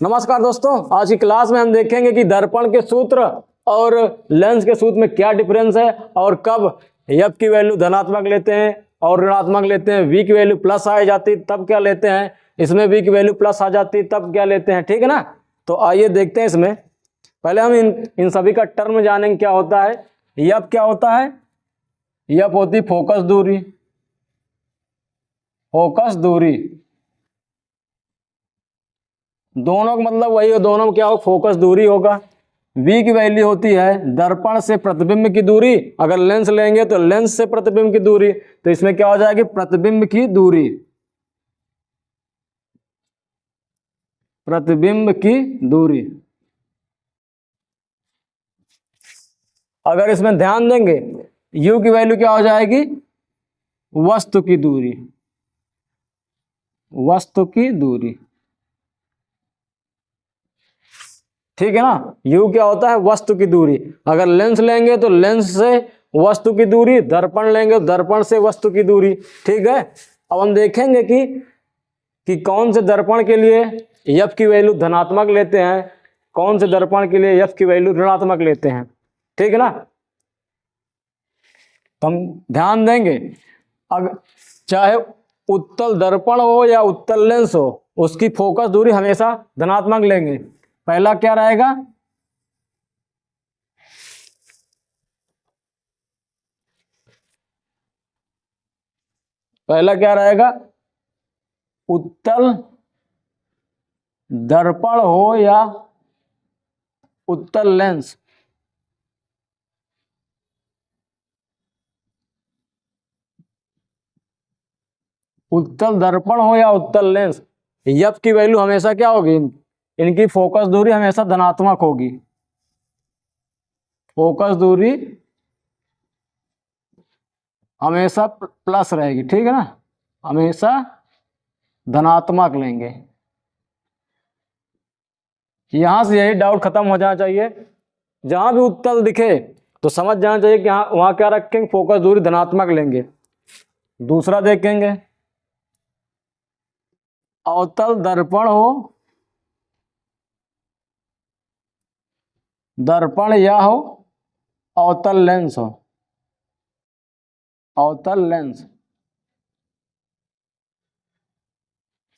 नमस्कार दोस्तों, आज की क्लास में हम देखेंगे कि दर्पण के सूत्र और लेंस के सूत्र में क्या डिफरेंस है और कब एफ की वैल्यू धनात्मक लेते हैं और ऋणात्मक लेते हैं, वी की वैल्यू प्लस आ जाती तब क्या लेते हैं, इसमें वी की वैल्यू प्लस आ जाती तब क्या लेते हैं। ठीक है ना। तो आइए देखते हैं। इसमें पहले हम इन सभी का टर्म जानेंगे। क्या होता है एफ, क्या होता है एफ होती फोकस दूरी, फोकस दूरी दोनों का मतलब वही हो, दोनों में क्या हो फोकस दूरी होगा। v की वैल्यू होती है दर्पण से प्रतिबिंब की दूरी, अगर लेंस लेंगे तो लेंस से प्रतिबिंब की दूरी, तो इसमें क्या हो जाएगी प्रतिबिंब की दूरी, प्रतिबिंब की दूरी। अगर इसमें ध्यान देंगे u की वैल्यू क्या हो जाएगी वस्तु की दूरी, वस्तु की दूरी। ठीक है ना। u क्या होता है वस्तु की दूरी। अगर लेंस लेंगे तो लेंस से वस्तु की दूरी, दर्पण लेंगे तो दर्पण से वस्तु की दूरी। ठीक है। अब हम देखेंगे कि कौन से दर्पण के लिए f की वैल्यू धनात्मक लेते हैं, कौन से दर्पण के लिए f की वैल्यू ऋणात्मक लेते हैं। ठीक है ना। तो हम ध्यान देंगे, अगर चाहे उत्तल दर्पण हो या उत्तल लेंस हो, उसकी फोकस दूरी हमेशा धनात्मक लेंगे। पहला क्या रहेगा पहला क्या रहेगा उत्तल दर्पण हो या उत्तल लेंस, उत्तल दर्पण हो या उत्तल लेंस, एफ की वैल्यू हमेशा क्या होगी, इनकी फोकस दूरी हमेशा धनात्मक होगी। फोकस दूरी हमेशा प्लस रहेगी। ठीक है ना, हमेशा धनात्मक लेंगे। यहां से यही डाउट खत्म हो जाना चाहिए, जहां भी उत्तल दिखे तो समझ जाना चाहिए कि हाँ वहां क्या रखेंगे फोकस दूरी धनात्मक लेंगे। दूसरा देखेंगे अवतल दर्पण हो, दर्पण या हो अवतल लेंस हो, अवतल लेंस,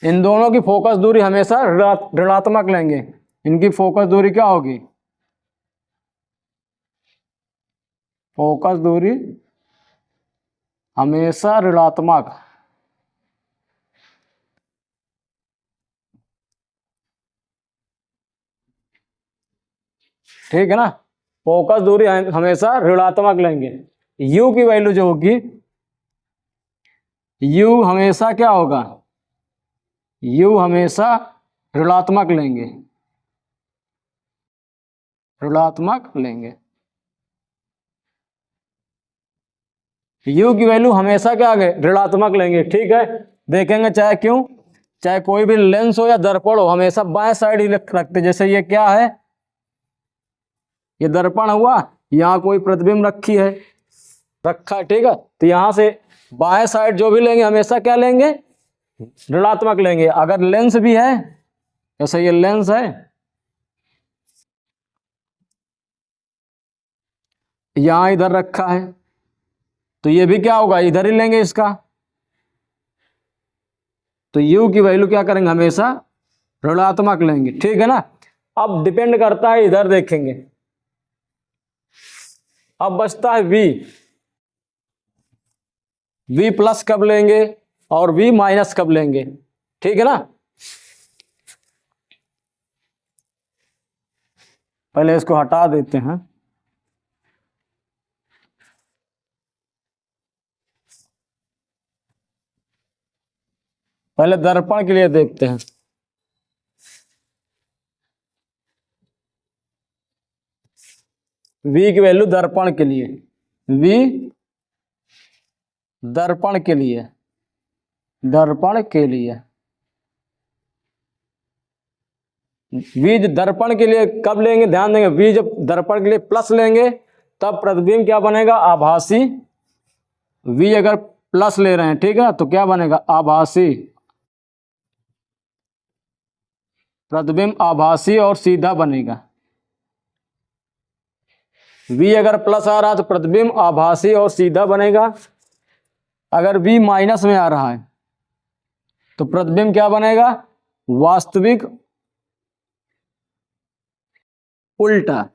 इन दोनों की फोकस दूरी हमेशा ऋणात्मक लेंगे। इनकी फोकस दूरी क्या होगी, फोकस दूरी हमेशा ऋणात्मक। ठीक है ना, फोकस दूरी हमेशा ऋणात्मक लेंगे। u की वैल्यू जो होगी, u हमेशा क्या होगा, u हमेशा ऋणात्मक लेंगे, ऋणात्मक लेंगे। u की वैल्यू हमेशा क्या आगे ऋणात्मक लेंगे। ठीक है, देखेंगे चाहे क्यों, चाहे कोई भी लेंस हो या दर्पण हो, हमेशा बाएं साइड ही रखते। जैसे ये क्या है, ये दर्पण हुआ, यहाँ कोई प्रतिबिंब रखा है। ठीक है, तो यहां से बाएं साइड जो भी लेंगे हमेशा क्या लेंगे ऋणात्मक लेंगे। अगर लेंस भी है, जैसे ये लेंस है, यहां इधर रखा है, तो ये भी क्या होगा इधर ही लेंगे इसका। तो u की वैल्यू क्या करेंगे हमेशा ऋणात्मक लेंगे। ठीक है ना। अब डिपेंड करता है, इधर देखेंगे, अब बचता है v प्लस कब लेंगे और v माइनस कब लेंगे। ठीक है ना। पहले इसको हटा देते हैं। पहले दर्पण के लिए देखते हैं। v की वैल्यू दर्पण के लिए, v दर्पण के लिए, दर्पण के लिए v दर्पण के लिए कब लेंगे, ध्यान देंगे v जब दर्पण के लिए प्लस लेंगे तब प्रतिबिंब क्या बनेगा आभासी। v अगर प्लस ले रहे हैं, ठीक है, तो क्या बनेगा आभासी। प्रतिबिंब आभासी और सीधा बनेगा। V अगर प्लस आ रहा है तो प्रतिबिंब आभासी और सीधा बनेगा। अगर V माइनस में आ रहा है तो प्रतिबिंब क्या बनेगा? वास्तविक उल्टा।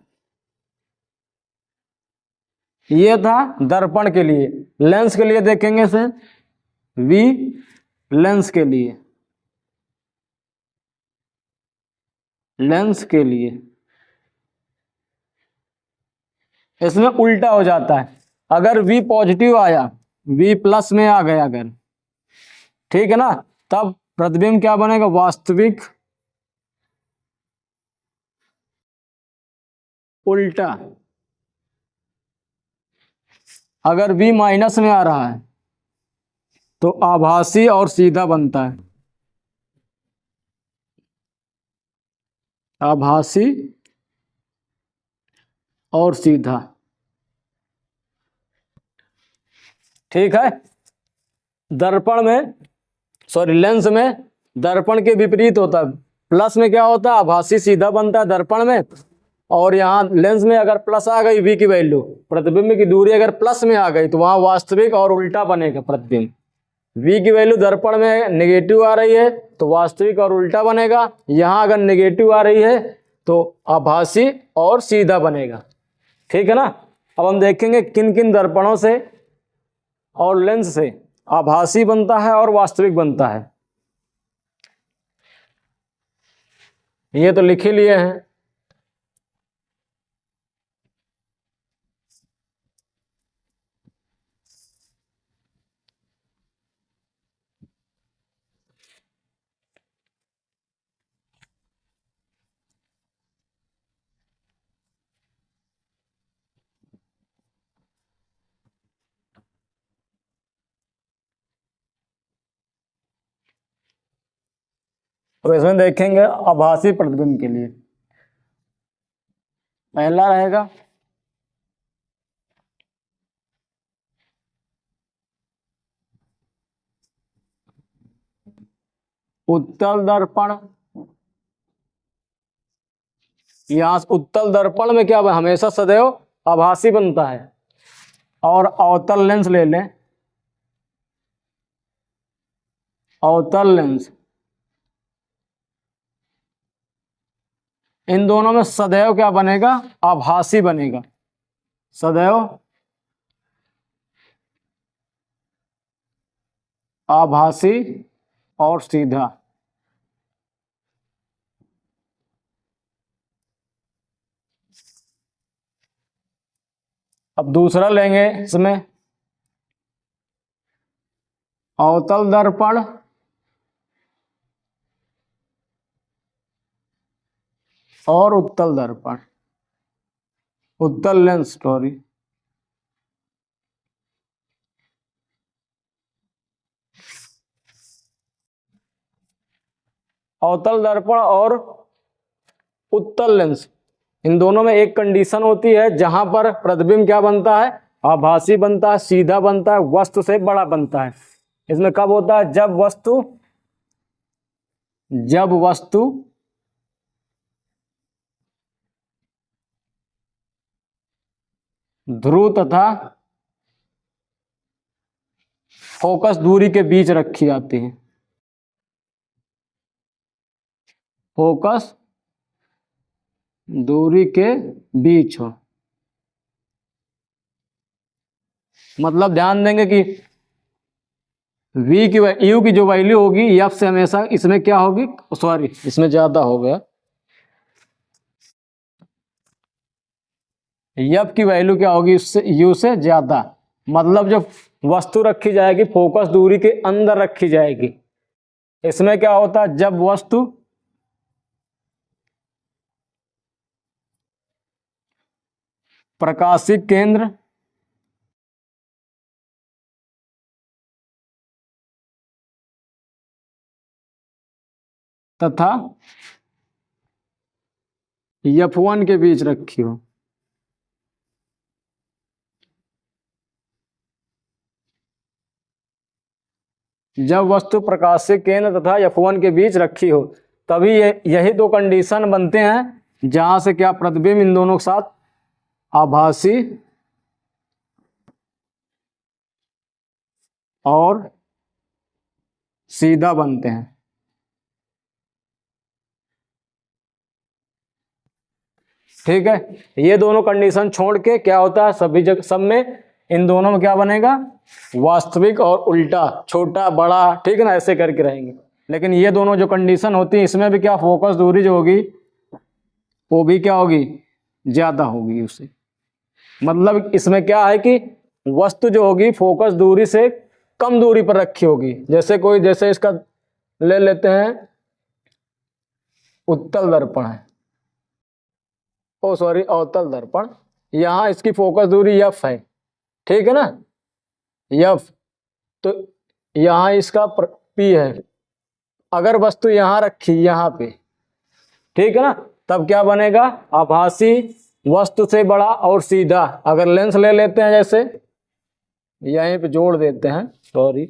ये था दर्पण के लिए। लेंस के लिए देखेंगे से V लेंस के लिए, लेंस के लिए इसमें उल्टा हो जाता है। अगर V पॉजिटिव आया, V प्लस में आ गया अगर, ठीक है ना, तब प्रतिबिंब क्या बनेगा? वास्तविक उल्टा। अगर V माइनस में आ रहा है तो आभासी और सीधा बनता है। आभासी और सीधा, ठीक है। दर्पण में, सॉरी लेंस में दर्पण के विपरीत होता है। प्लस में क्या होता है? आभासी सीधा बनता है दर्पण में। और यहाँ लेंस में अगर प्लस आ गई V की वैल्यू, प्रतिबिंब की दूरी अगर प्लस में आ गई तो वहां वास्तविक और उल्टा बनेगा प्रतिबिंब। V की वैल्यू दर्पण में नेगेटिव आ रही है तो वास्तविक और उल्टा बनेगा। यहाँ अगर नेगेटिव आ रही है तो आभासी और सीधा बनेगा, ठीक है ना। अब हम देखेंगे किन किन दर्पणों से और लेंस से आभासी बनता है और वास्तविक बनता है। ये तो लिख ही लिए हैं। तो इसमें देखेंगे आभासी प्रतिबिंब के लिए पहला रहेगा उत्तल दर्पण। यहां उत्तल दर्पण में क्या हमेशा सदैव आभासी बनता है। और अवतल लेंस ले लें, अवतल लेंस, इन दोनों में सदैव क्या बनेगा? आभासी बनेगा, सदैव आभासी और सीधा। अब दूसरा लेंगे इसमें अवतल दर्पण और उत्तल दर्पण, उत्तल लेंस, सॉरी। अवतल दर्पण और उत्तल लेंस, इन दोनों में एक कंडीशन होती है जहां पर प्रतिबिंब क्या बनता है? आभासी बनता है, सीधा बनता है, वस्तु से बड़ा बनता है। इसमें कब होता है? जब वस्तु ध्रुव तथा फोकस दूरी के बीच रखी जाती है। फोकस दूरी के बीच हो, मतलब ध्यान देंगे कि V की U की जो वैल्यू होगी F से हमेशा इसमें क्या होगी? सॉरी, इसमें ज्यादा हो गया। F की वैल्यू क्या होगी? उससे U से ज्यादा। मतलब जो वस्तु रखी जाएगी फोकस दूरी के अंदर रखी जाएगी। इसमें क्या होता है? जब वस्तु प्रकाशिक केंद्र तथा F1 के बीच रखी हो। जब वस्तु प्रकाशिक केंद्र तथा F1 के बीच रखी हो तभी यही दो कंडीशन बनते हैं जहां से क्या प्रतिबिंब इन दोनों के साथ आभासी और सीधा बनते हैं। ठीक है, ये दोनों कंडीशन छोड़ के क्या होता है, सभी जगह सब में इन दोनों में क्या बनेगा, वास्तविक और उल्टा, छोटा बड़ा, ठीक है ना, ऐसे करके रहेंगे। लेकिन ये दोनों जो कंडीशन होती है इसमें भी क्या फोकस दूरी जो होगी वो भी क्या होगी, ज्यादा होगी उससे। मतलब इसमें क्या है कि वस्तु जो होगी फोकस दूरी से कम दूरी पर रखी होगी। जैसे इसका ले लेते हैं उत्तल दर्पण है, अवतल दर्पण, यहां इसकी फोकस दूरी f है, ठीक है ना, f, तो यहां इसका p है। अगर वस्तु यहां रखी यहां पे, ठीक है ना, तब क्या बनेगा, आभासी वस्तु से बड़ा और सीधा। अगर लेंस ले लेते हैं, जैसे यहीं पे जोड़ देते हैं, सॉरी,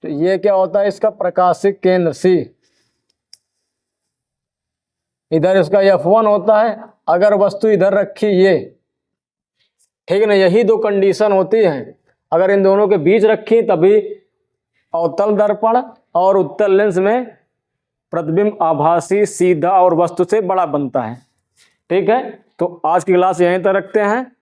तो ये क्या होता है, इसका प्रकाशिक केंद्र C, इधर इसका F1 होता है। अगर वस्तु इधर रखी ये, ठीक है ना, यही दो कंडीशन होती हैं। अगर इन दोनों के बीच रखी तभी अवतल दर्पण और उत्तल लेंस में प्रतिबिंब आभासी, सीधा और वस्तु से बड़ा बनता है। ठीक है, तो आज की क्लास यहीं तक रखते हैं।